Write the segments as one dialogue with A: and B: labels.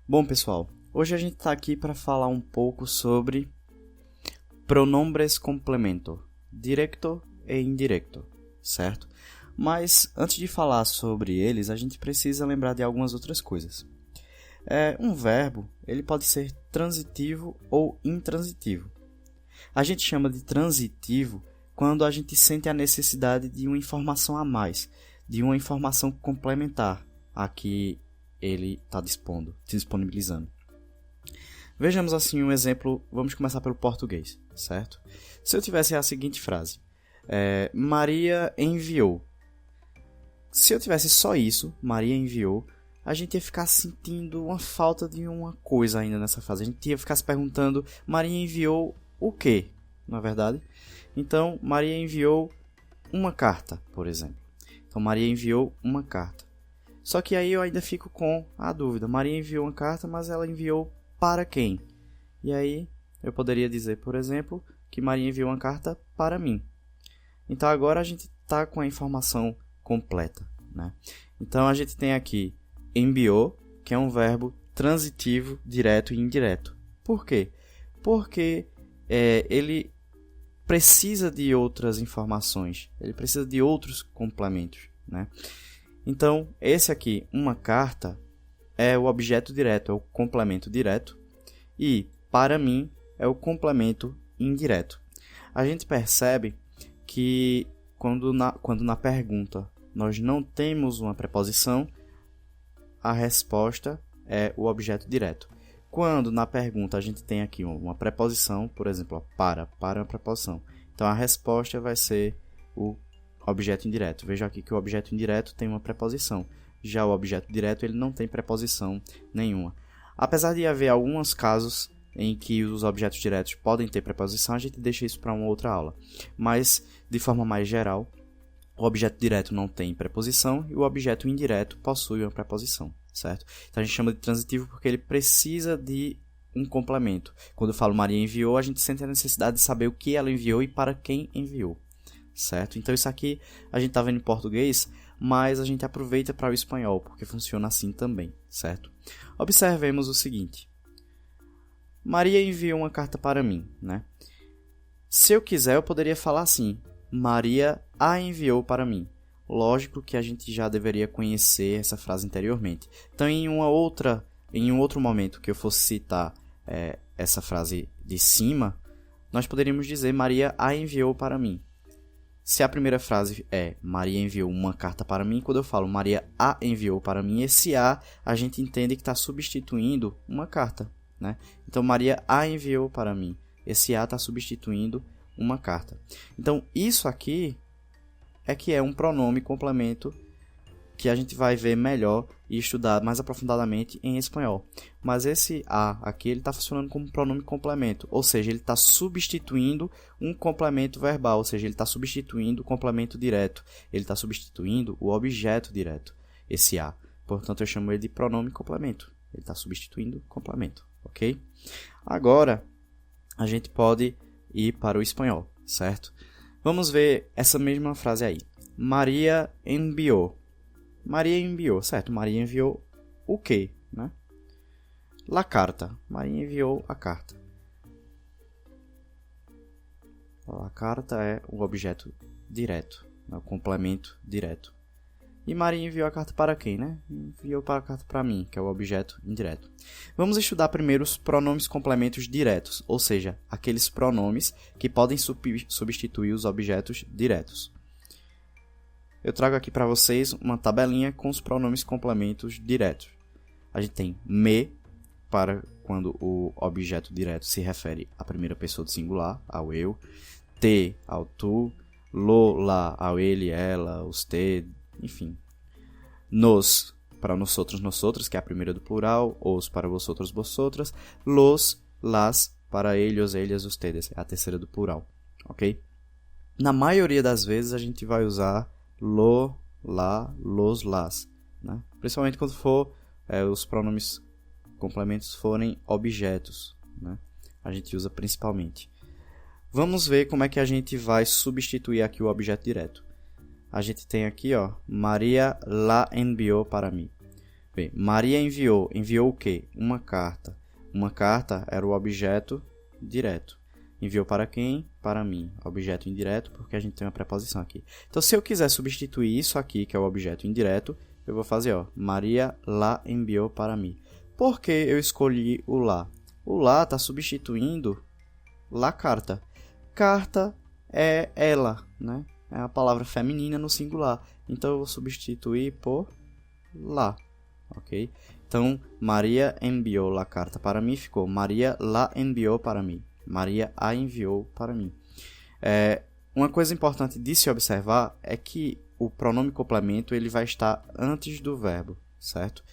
A: Bom, pessoal, hoje a gente está aqui para falar um pouco sobre pronombres complemento, directo e indirecto, certo? Mas antes de falar sobre eles, a gente precisa lembrar de algumas outras coisas. Um verbo, ele pode ser transitivo ou intransitivo. A gente chama de transitivo quando a gente sente a necessidade de uma informação a mais, de uma informação complementar a que ele está disponibilizando. Vejamos assim um exemplo, vamos começar pelo português, certo? Se eu tivesse a seguinte frase, Maria enviou. Se eu tivesse só isso, Maria enviou, a gente ia ficar sentindo uma falta de uma coisa ainda nessa frase. A gente ia ficar se perguntando, Maria enviou o quê? Não é verdade? Então, Maria enviou uma carta, por exemplo. Então, Maria enviou uma carta. Só que aí eu ainda fico com a dúvida. Maria enviou uma carta, mas ela enviou para quem? E aí eu poderia dizer, por exemplo, que Maria enviou uma carta para mim. Então agora a gente está com a informação completa, né? Então a gente tem aqui enviou, que é um verbo transitivo, direto e indireto. Por quê? Porque ele precisa de outras informações, ele precisa de outros complementos, né? Então, esse aqui, uma carta, é o objeto direto, é o complemento direto, e para mim é o complemento indireto. A gente percebe que quando na pergunta nós não temos uma preposição, a resposta é o objeto direto. Quando na pergunta a gente tem aqui uma preposição, por exemplo, para uma preposição, então a resposta vai ser o objeto indireto. Veja aqui que o objeto indireto tem uma preposição. Já o objeto direto ele não tem preposição nenhuma. Apesar de haver alguns casos em que os objetos diretos podem ter preposição, a gente deixa isso para uma outra aula. Mas, de forma mais geral, o objeto direto não tem preposição e o objeto indireto possui uma preposição, certo? Então a gente chama de transitivo porque ele precisa de um complemento. Quando eu falo Maria enviou, a gente sente a necessidade de saber o que ela enviou e para quem enviou, certo? Então isso aqui a gente está vendo em português, mas a gente aproveita para o espanhol, porque funciona assim também, certo? Observemos o seguinte. Maria enviou uma carta para mim, né? Se eu quiser, eu poderia falar assim. Maria a enviou para mim. Lógico que a gente já deveria conhecer essa frase anteriormente. Então, em um outro momento que eu fosse citar essa frase de cima, nós poderíamos dizer Maria a enviou para mim. Se a primeira frase é Maria enviou uma carta para mim, quando eu falo Maria a enviou para mim, esse a gente entende que está substituindo uma carta, né? Então, Maria a enviou para mim. Esse a está substituindo uma carta. Então, isso aqui é que é um pronome complemento que a gente vai ver melhor e estudar mais aprofundadamente em espanhol. Mas esse a aqui ele está funcionando como pronome complemento, ou seja, ele está substituindo um complemento verbal, ou seja, ele está substituindo o complemento direto, ele está substituindo o objeto direto, esse a. Portanto, eu chamo ele de pronome complemento. Ele está substituindo o complemento, ok? Agora, a gente pode ir para o espanhol, certo? Vamos ver essa mesma frase aí. Maria enviou. Maria enviou, certo? Maria enviou o quê, né? La carta. Maria enviou a carta. A carta é o objeto direto, é o complemento direto. E Maria enviou a carta para quem, né? Enviou a carta para mim, que é o objeto indireto. Vamos estudar primeiro os pronomes complementos diretos, ou seja, aqueles pronomes que podem substituir os objetos diretos. Eu trago aqui para vocês uma tabelinha com os pronomes complementos diretos. A gente tem me, para quando o objeto direto se refere à primeira pessoa do singular, ao eu. Te, ao tu. Lo, lá, ao ele, ela, os te, enfim. Nos, para nosotros, nosotras, que é a primeira do plural. Os, para vosotros, vosotras. Los, las, para ellos, ellas, ustedes, é a terceira do plural. Ok? Na maioria das vezes a gente vai usar lo, lá, los, las, né? Principalmente quando for os pronomes complementos forem objetos, né? A gente usa principalmente. Vamos ver como é que a gente vai substituir aqui o objeto direto. A gente tem aqui, ó, Maria la enviou para mim. Bem, Maria enviou. Enviou o quê? Uma carta. Uma carta era o objeto direto. Enviou para quem? Para mim. Objeto indireto, porque a gente tem uma preposição aqui. Então, se eu quiser substituir isso aqui, que é o objeto indireto, eu vou fazer, ó, Maria la enviou para mim. Por que eu escolhi o lá? O lá está substituindo la carta. Carta é ela, né? É a palavra feminina no singular. Então, eu vou substituir por lá, ok? Então, Maria enviou la carta para mim, ficou Maria la enviou para mim. Maria a enviou para mim. Uma coisa importante de se observar é que o pronome complemento ele vai estar antes do verbo, certo?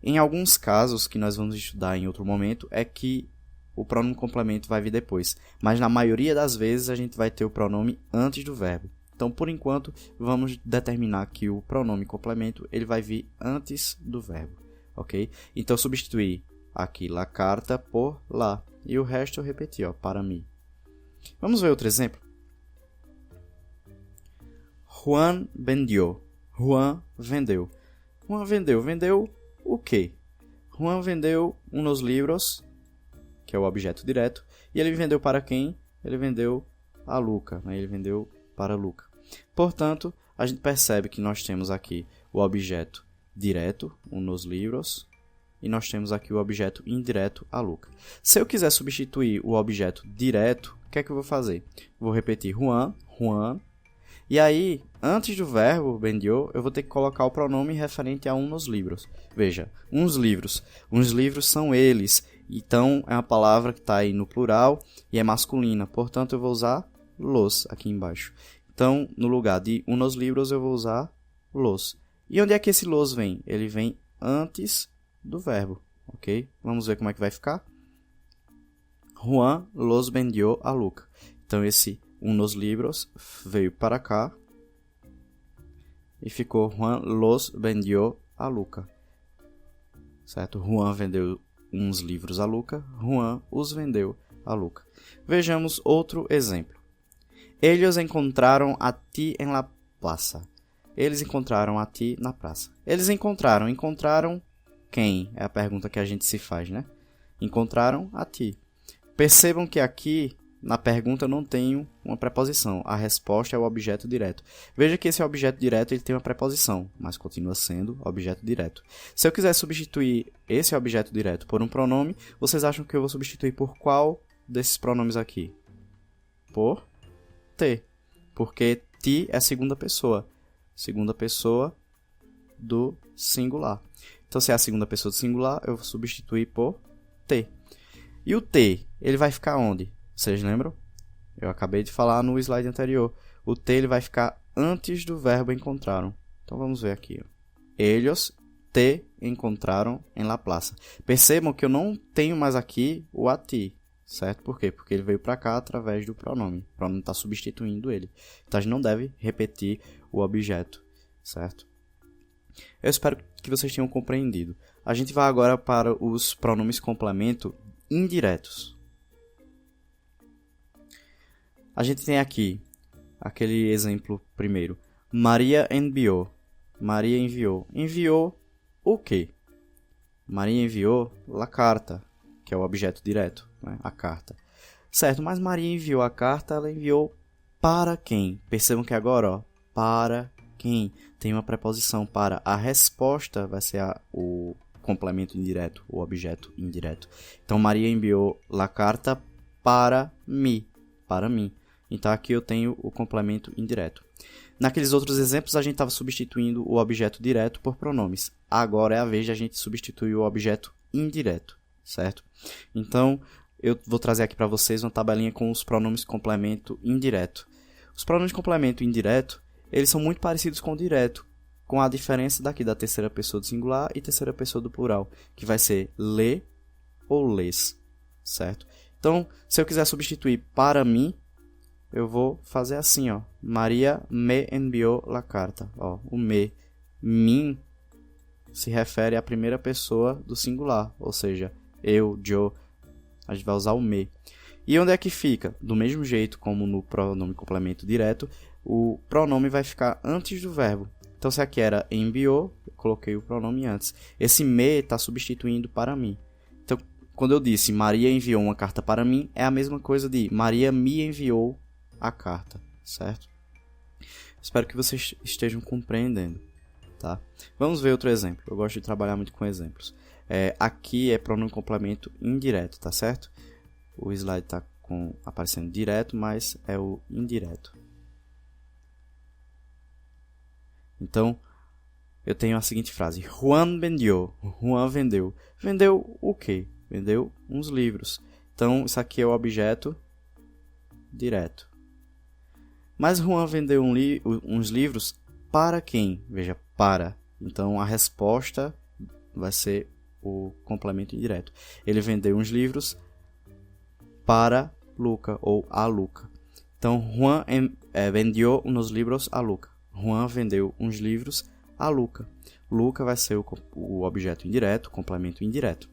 A: Em alguns casos, que nós vamos estudar em outro momento, é que o pronome complemento vai vir depois. Mas na maioria das vezes a gente vai ter o pronome antes do verbo. Então, por enquanto, vamos determinar que o pronome complemento ele vai vir antes do verbo, ok? Então, substituir aqui la carta por lá. E o resto eu repeti, ó, para mim. Vamos ver outro exemplo? Juan vendió. Juan vendeu. Juan vendeu. Vendeu o quê? Juan vendeu uns livros, que é o objeto direto. E ele vendeu para quem? Ele vendeu a Luca. Né? Ele vendeu para Luca. Portanto, a gente percebe que nós temos aqui o objeto direto, uns livros. E nós temos aqui o objeto indireto, a Luca. Se eu quiser substituir o objeto direto, o que é que eu vou fazer? Vou repetir Juan, Juan. E aí, antes do verbo vendió, eu vou ter que colocar o pronome referente a uns livros. Veja, uns livros. Uns livros são eles. Então, é uma palavra que está aí no plural e é masculina. Portanto, eu vou usar los aqui embaixo. Então, no lugar de uns livros, eu vou usar los. E onde é que esse los vem? Ele vem antes do verbo, ok? Vamos ver como é que vai ficar. Juan los vendió a Luca. Então, esse uns livros veio para cá e ficou Juan los vendió a Luca. Certo? Juan vendeu uns livros a Luca. Juan os vendeu a Luca. Vejamos outro exemplo. Ellos encontraram a ti en la plaza. Eles encontraram a ti na praça. Eles encontraram quem? É a pergunta que a gente se faz, né? Encontraram a ti. Percebam que aqui, na pergunta, eu não tenho uma preposição. A resposta é o objeto direto. Veja que esse objeto direto ele tem uma preposição, mas continua sendo objeto direto. Se eu quiser substituir esse objeto direto por um pronome, vocês acham que eu vou substituir por qual desses pronomes aqui? Por te. Porque ti é segunda pessoa. Segunda pessoa do singular. Então, se é a segunda pessoa do singular, eu vou substituir por te. E o te, ele vai ficar onde? Vocês lembram? Eu acabei de falar no slide anterior. O te ele vai ficar antes do verbo encontraram. Então, vamos ver aqui. Ellos te encontraram em la plaza. Percebam que eu não tenho mais aqui o a ti. Certo? Por quê? Porque ele veio para cá através do pronome. O pronome está substituindo ele. Então, a gente não deve repetir o objeto. Certo? Eu espero que vocês tenham compreendido. A gente vai agora para os pronomes complemento indiretos. A gente tem aqui aquele exemplo primeiro. Maria enviou. Maria enviou. Enviou o quê? Maria enviou la carta, que é o objeto direto, né? A carta. Certo, mas Maria enviou a carta, ela enviou para quem? Percebam que agora, ó, para quem? Tem uma preposição para. A resposta vai ser o complemento indireto, o objeto indireto. Então, Maria enviou la carta para mim. Para mim. Então, aqui eu tenho o complemento indireto. Naqueles outros exemplos, a gente estava substituindo o objeto direto por pronomes. Agora é a vez de a gente substituir o objeto indireto, certo? Então, eu vou trazer aqui para vocês uma tabelinha com os pronomes complemento indireto. Os pronomes complemento indireto, eles são muito parecidos com o direto, com a diferença daqui da terceira pessoa do singular e terceira pessoa do plural, que vai ser le ou les, certo? Então, se eu quiser substituir para mim, eu vou fazer assim, ó. Maria me enviou la carta. Ó, o me, mim, se refere à primeira pessoa do singular, ou seja, eu, yo, a gente vai usar o me. E onde é que fica? Do mesmo jeito como no pronome complemento direto, o pronome vai ficar antes do verbo. Então, se aqui era enviou, eu coloquei o pronome antes. Esse me está substituindo para mim. Então, quando eu disse Maria enviou uma carta para mim, é a mesma coisa de Maria me enviou a carta, certo? Espero que vocês estejam compreendendo, tá? Vamos ver outro exemplo. Eu gosto de trabalhar muito com exemplos. Aqui é pronome complemento indireto, tá certo? O slide está aparecendo direto, mas é o indireto. Então, eu tenho a seguinte frase. Juan vendió. Juan vendeu. Vendeu o quê? Vendeu uns livros. Então, isso aqui é o objeto direto. Mas Juan vendeu uns livros para quem? Veja, para. Então, a resposta vai ser o complemento indireto. Ele vendeu uns livros para Luca ou a Luca. Então, Juan vendió unos livros a Luca. Juan vendeu uns livros a Luca. Luca vai ser o objeto indireto, o complemento indireto.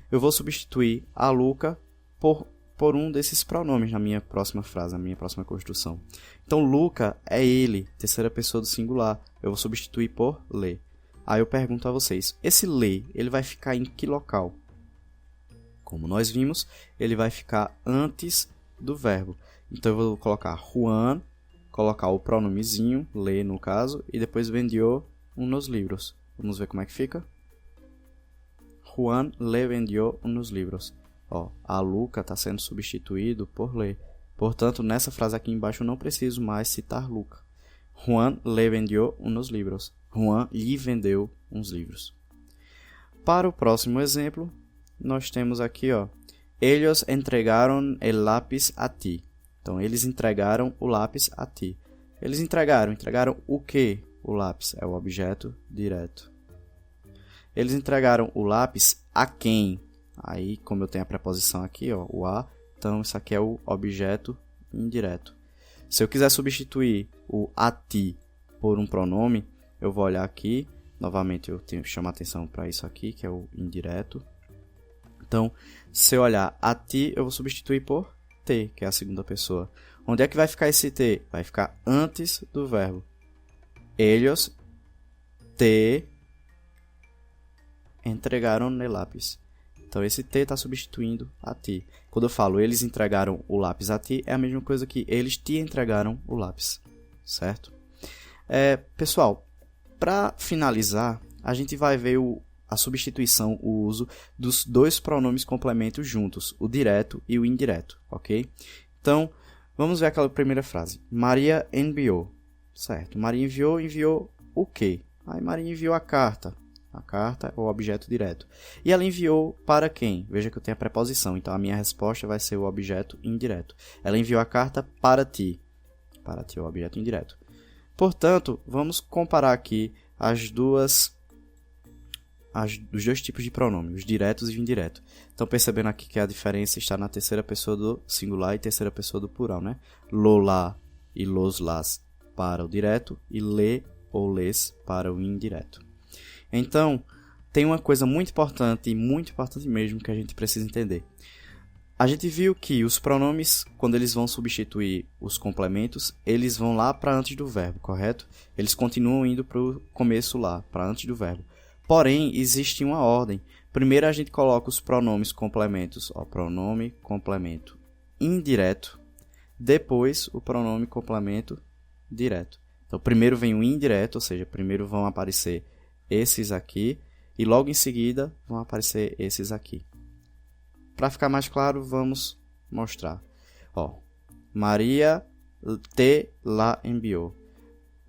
A: Eu vou substituir a Luca por um desses pronomes na minha próxima frase, na minha próxima construção. Então, Luca é ele, terceira pessoa do singular. Eu vou substituir por le. Aí eu pergunto a vocês, esse le, ele vai ficar em que local? Como nós vimos, ele vai ficar antes do verbo. Então, eu vou colocar Juan, colocar o pronomezinho, le no caso, e depois vendió unos livros. Vamos ver como é que fica? Juan le vendió unos livros. Ó, a Luca está sendo substituído por le. Portanto, nessa frase aqui embaixo eu não preciso mais citar Luca. Juan le vendió unos livros. Juan lhe vendeu uns livros. Para o próximo exemplo, nós temos aqui, ó, ellos entregaron el lápiz a ti. Então, eles entregaram o lápis a ti. Eles entregaram o quê? O lápis é o objeto direto. Eles entregaram o lápis a quem? Aí, como eu tenho a preposição aqui, ó, o a, então isso aqui é o objeto indireto. Se eu quiser substituir o a ti por um pronome, eu vou olhar aqui. Novamente, eu tenho que chamar atenção para isso aqui, que é o indireto. Então, se eu olhar a ti, eu vou substituir por te, que é a segunda pessoa. Onde é que vai ficar esse te? Vai ficar antes do verbo. Ellos te entregaron el lápiz. Então, esse te está substituindo a ti. Quando eu falo eles entregaram o lápis a ti, é a mesma coisa que eles te entregaram o lápis. Certo? Pessoal, para finalizar, a gente vai ver a substituição, o uso dos dois pronomes complementos juntos, o direto e o indireto, ok? Então, vamos ver aquela primeira frase. Maria enviou. Certo. Maria enviou o quê? Aí Maria enviou a carta. A carta é o objeto direto. E ela enviou para quem? Veja que eu tenho a preposição, então a minha resposta vai ser o objeto indireto. Ela enviou a carta para ti. Para ti é o objeto indireto. Portanto, vamos comparar aqui os dois tipos de pronomes, os diretos e o indireto. Então, percebendo aqui que a diferença está na terceira pessoa do singular e terceira pessoa do plural, né? Lo, la e los, las para o direto e le ou les para o indireto. Então, tem uma coisa muito importante mesmo, que a gente precisa entender. A gente viu que os pronomes, quando eles vão substituir os complementos, eles vão lá para antes do verbo, correto? Eles continuam indo para o começo lá, para antes do verbo. Porém, existe uma ordem. Primeiro a gente coloca os pronomes complementos, ó, pronome complemento indireto, depois o pronome complemento direto. Então, primeiro vem o indireto, ou seja, primeiro vão aparecer esses aqui, e logo em seguida vão aparecer esses aqui. Para ficar mais claro, vamos mostrar. Ó, Maria te la enviou.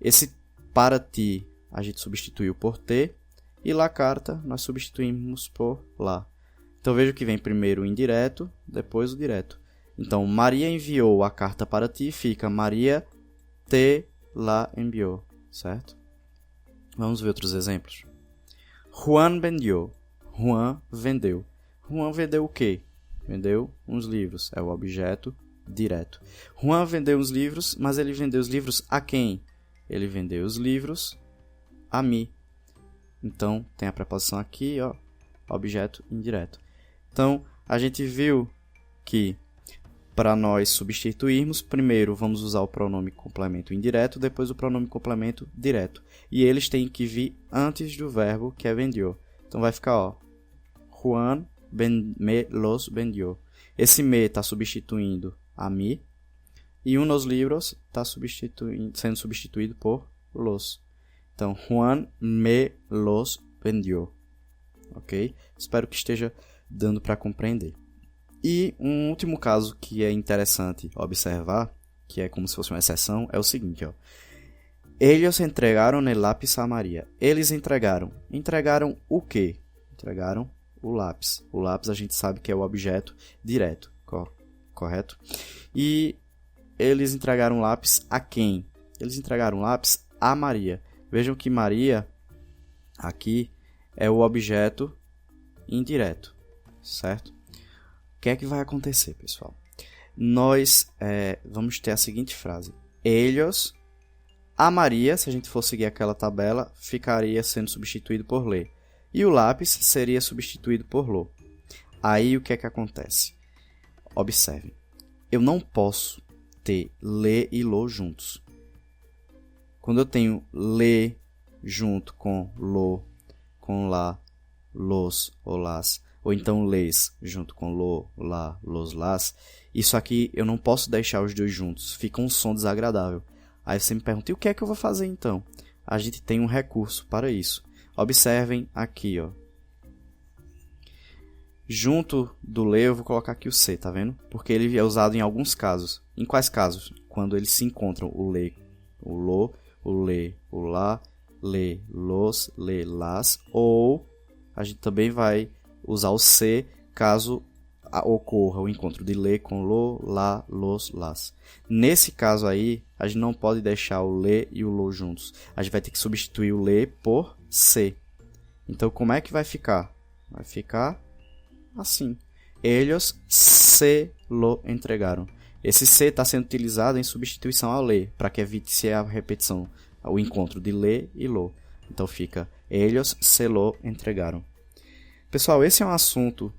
A: Esse para ti a gente substituiu por te, e la carta nós substituímos por la. Então veja que vem primeiro o indireto, depois o direto. Então, Maria enviou a carta para ti, fica Maria te la enviou, certo? Vamos ver outros exemplos. Juan vendió. Juan vendeu. Juan vendeu o quê? Vendeu uns livros. É o objeto direto. Juan vendeu os livros, mas ele vendeu os livros a quem? Ele vendeu os livros a mim. Então, tem a preposição aqui, ó, objeto indireto. Então, a gente viu que para nós substituirmos, primeiro vamos usar o pronome complemento indireto, depois o pronome complemento direto. E eles têm que vir antes do verbo que é vendió. Então vai ficar, ó, Juan me los vendió. Esse me está substituindo a mí. E unos libros está sendo substituído por los. Então, Juan me los vendió. Ok? Espero que esteja dando para compreender. E um último caso que é interessante observar, que é como se fosse uma exceção, é o seguinte, ó. Ellos entregaron el lápiz a Maria. Eles entregaram. Entregaram o quê? Entregaram o lápis. O lápis a gente sabe que é o objeto direto, correto? E eles entregaram o lápis a quem? Eles entregaram o lápis a Maria. Vejam que Maria, aqui, é o objeto indireto, certo? O que é que vai acontecer, pessoal? Nós vamos ter a seguinte frase. Ellos, a Maria, se a gente for seguir aquela tabela, ficaria sendo substituído por le. E o lápis seria substituído por lo. Aí o que é que acontece? Observe. Eu não posso ter le e lo juntos. Quando eu tenho le junto com lo, com lá, los ou las, ou então les junto com lo, lá, los, las, isso aqui eu não posso deixar os dois juntos, fica um som desagradável. Aí você me pergunta, e o que é que eu vou fazer então? A gente tem um recurso para isso. Observem aqui, ó. Junto do le eu vou colocar aqui o C, tá vendo? Porque ele é usado em alguns casos. Em quais casos? Quando eles se encontram o le, o lo, o le, o lá, le, los, le, las, ou a gente também vai usar o C caso ocorra o encontro de le com lo, lá, los, las. Nesse caso aí, a gente não pode deixar o le e o lo juntos. A gente vai ter que substituir o le por C. Então, como é que vai ficar? Vai ficar assim. Ellos se lo entregaram. Esse C está sendo utilizado em substituição ao le, para que evite-se a repetição, o encontro de le e lo. Então fica, ellos se lo entregaram. Pessoal, esse é um assunto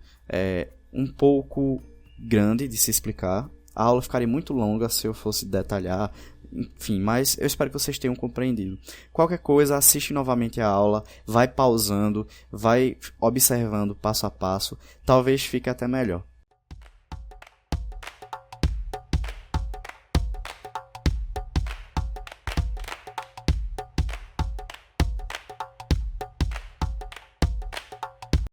A: um pouco grande de se explicar. A aula ficaria muito longa se eu fosse detalhar, enfim, mas eu espero que vocês tenham compreendido. Qualquer coisa, assiste novamente a aula, vai pausando, vai observando passo a passo, talvez fique até melhor.